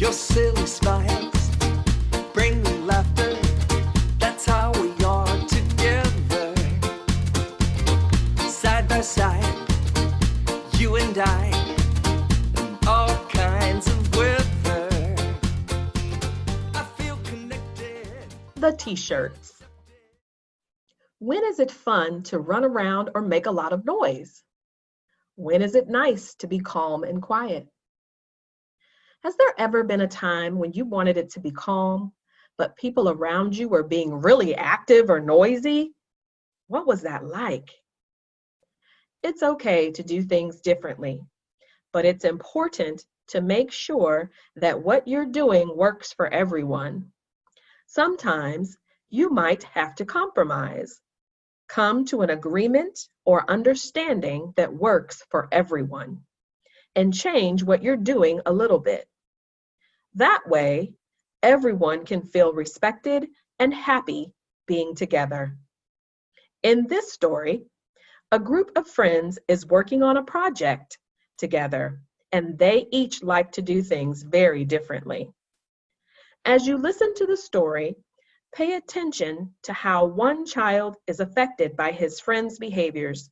Your silly smiles bring me laughter. That's how we are together. Side by side, you and I, in all kinds of weather. I feel connected. The t-shirts. When is it fun to run around or make a lot of noise? When is it nice to be calm and quiet? Has there ever been a time when you wanted it to be calm, but people around you were being really active or noisy? What was that like? It's okay to do things differently, but it's important to make sure that what you're doing works for everyone. Sometimes you might have to compromise. Come to an agreement or understanding that works for everyone, and change what you're doing a little bit. That way, everyone can feel respected and happy being together. In this story, a group of friends is working on a project together, and they each like to do things very differently. As you listen to the story, pay attention to how one child is affected by his friend's behaviors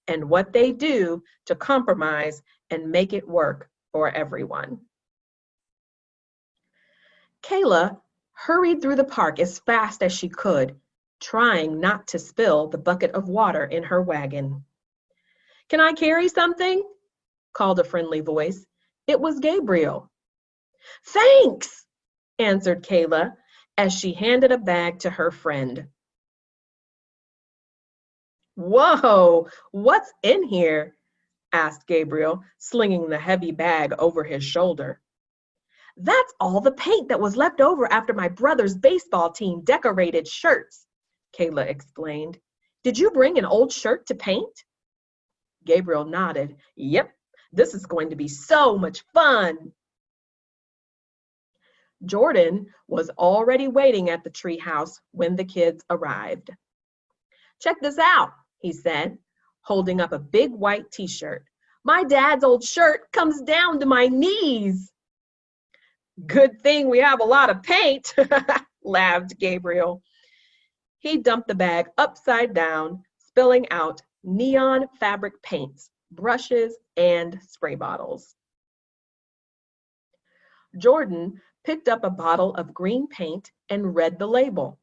and what they do to compromise and make it work for everyone. Kayla hurried through the park as fast as she could, trying not to spill the bucket of water in her wagon. "Can I carry something?" called a friendly voice. It was Gabriel. "Thanks," answered Kayla as she handed a bag to her friend. "Whoa, what's in here?" asked Gabriel, slinging the heavy bag over his shoulder. "That's all the paint that was left over after my brother's baseball team decorated shirts," Kayla explained. "Did you bring an old shirt to paint?" Gabriel nodded. "Yep, this is going to be so much fun." Jordan was already waiting at the treehouse when the kids arrived. "Check this out," he said, holding up a big white t-shirt. "My dad's old shirt comes down to my knees." "Good thing we have a lot of paint," laughed Gabriel. He dumped the bag upside down, spilling out neon fabric paints, brushes, and spray bottles. Jordan picked up a bottle of green paint and read the label.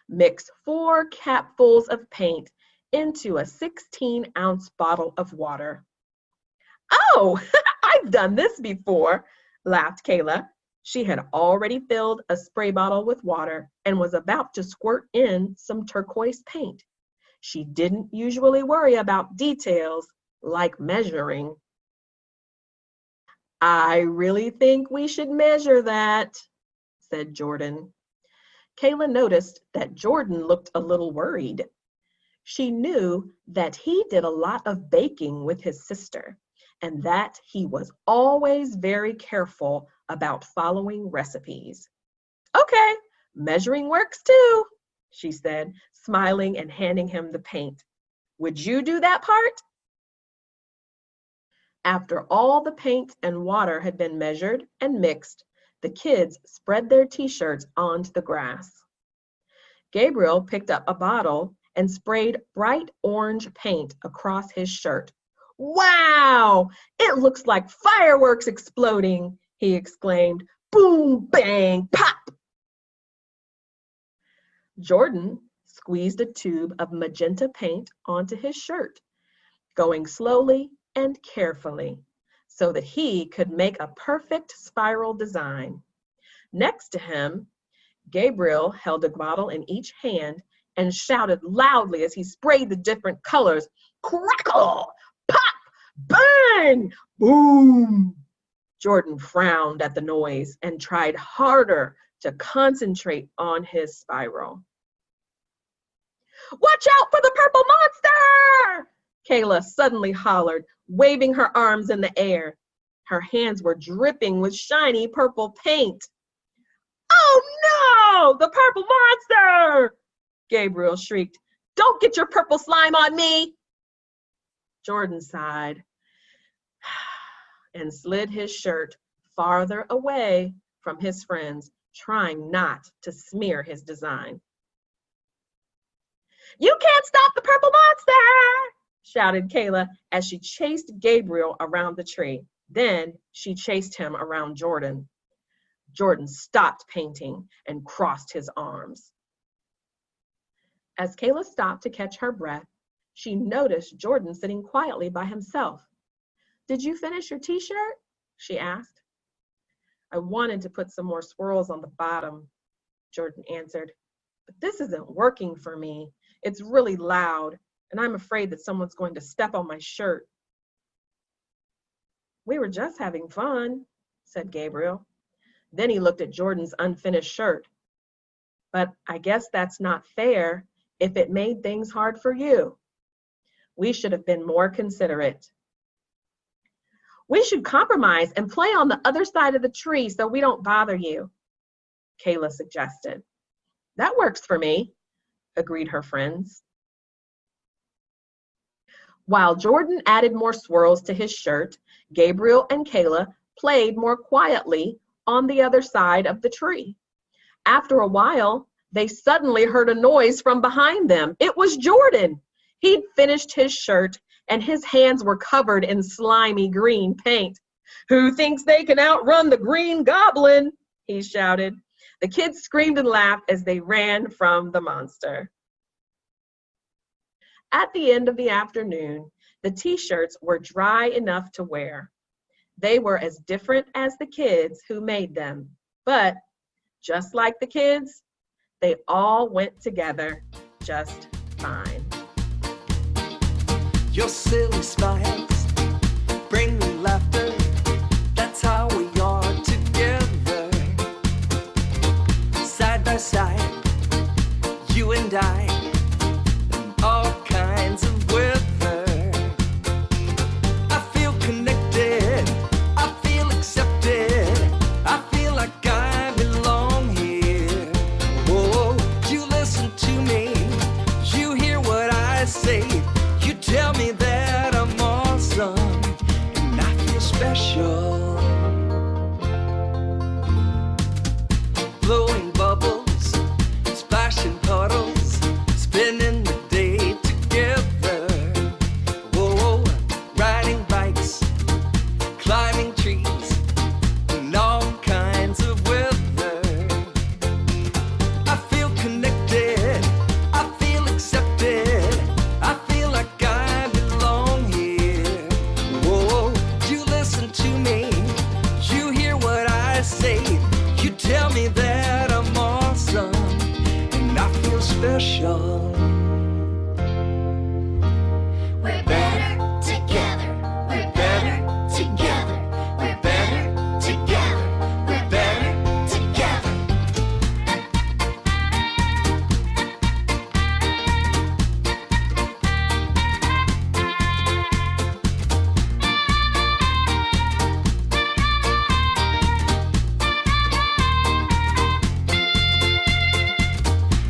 "Mix 4 capfuls of paint into a 16-ounce bottle of water." "Oh, I've done this before," laughed Kayla. She had already filled a spray bottle with water and was about to squirt in some turquoise paint. She didn't usually worry about details like measuring. "I really think we should measure that," said Jordan. Kayla noticed that Jordan looked a little worried. She knew that he did a lot of baking with his sister, and that he was always very careful about following recipes. "Okay, measuring works too," she said, smiling and handing him the paint. "Would you do that part?" After all the paint and water had been measured and mixed, the kids spread their t-shirts onto the grass. Gabriel picked up a bottle and sprayed bright orange paint across his shirt. "Wow, it looks like fireworks exploding," he exclaimed. "Boom, bang, pop." Jordan squeezed a tube of magenta paint onto his shirt, going slowly and carefully so that he could make a perfect spiral design. Next to him, Gabriel held a bottle in each hand and shouted loudly as he sprayed the different colors. "Crackle! Pop! Bang! Boom!" Jordan frowned at the noise and tried harder to concentrate on his spiral. "Watch out for the purple monster!" Kayla suddenly hollered, waving her arms in the air. Her hands were dripping with shiny purple paint. "Oh no, the purple monster!" Gabriel shrieked. "Don't get your purple slime on me!" Jordan sighed and slid his shirt farther away from his friends, trying not to smear his design. "You can't stop the purple monster!" shouted Kayla as she chased Gabriel around the tree. Then she chased him around Jordan. Jordan stopped painting and crossed his arms. As Kayla stopped to catch her breath, she noticed Jordan sitting quietly by himself. "Did you finish your t-shirt?" she asked. "I wanted to put some more swirls on the bottom," Jordan answered, "but this isn't working for me. It's really loud, and I'm afraid that someone's going to step on my shirt." "We were just having fun," said Gabriel. Then he looked at Jordan's unfinished shirt. "But I guess that's not fair if it made things hard for you. We should have been more considerate." "We should compromise and play on the other side of the tree so we don't bother you," Kayla suggested. "That works for me," agreed her friends. While Jordan added more swirls to his shirt, Gabriel and Kayla played more quietly on the other side of the tree. After a while, they suddenly heard a noise from behind them. It was Jordan. He'd finished his shirt and his hands were covered in slimy green paint. "Who thinks they can outrun the Green Goblin?" he shouted. The kids screamed and laughed as they ran from the monster. At the end of the afternoon, the t-shirts were dry enough to wear. They were as different as the kids who made them, but just like the kids, they all went together just fine. Your silly smiles bring me laughter. That's how we are together. Side by side, you and I, in all kinds of weather. I feel connected, I feel accepted, I feel like I belong here. Oh, you listen to me, you hear what I say. You tell me that I'm awesome, and I feel special. Blowing bubbles, splashing puddles, spending the day together. Whoa, riding bikes, climbing trees, in all kinds of weather. I feel connected, I feel accepted, I feel like I belong here. Whoa, you listen to me, you hear what I say. You tell me that I'm awesome, and I feel special. We're better together. We're better together. We're better together. We're better together.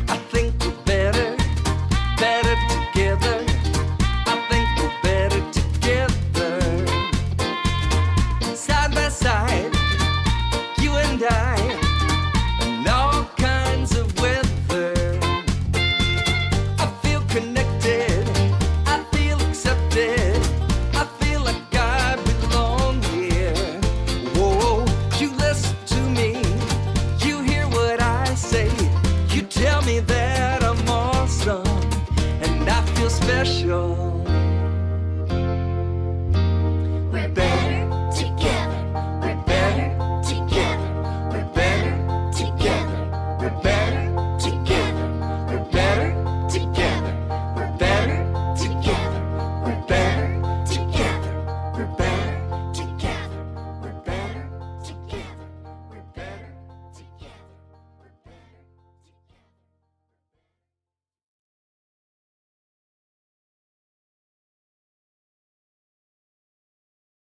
I think we're better, better together. I think we're better together. Side by side, you and I, in all kinds of weather. I feel connected, I feel accepted, I feel like I belong here. Whoa, you listen to me, you hear what I say. You tell me that I'm awesome, and I feel special.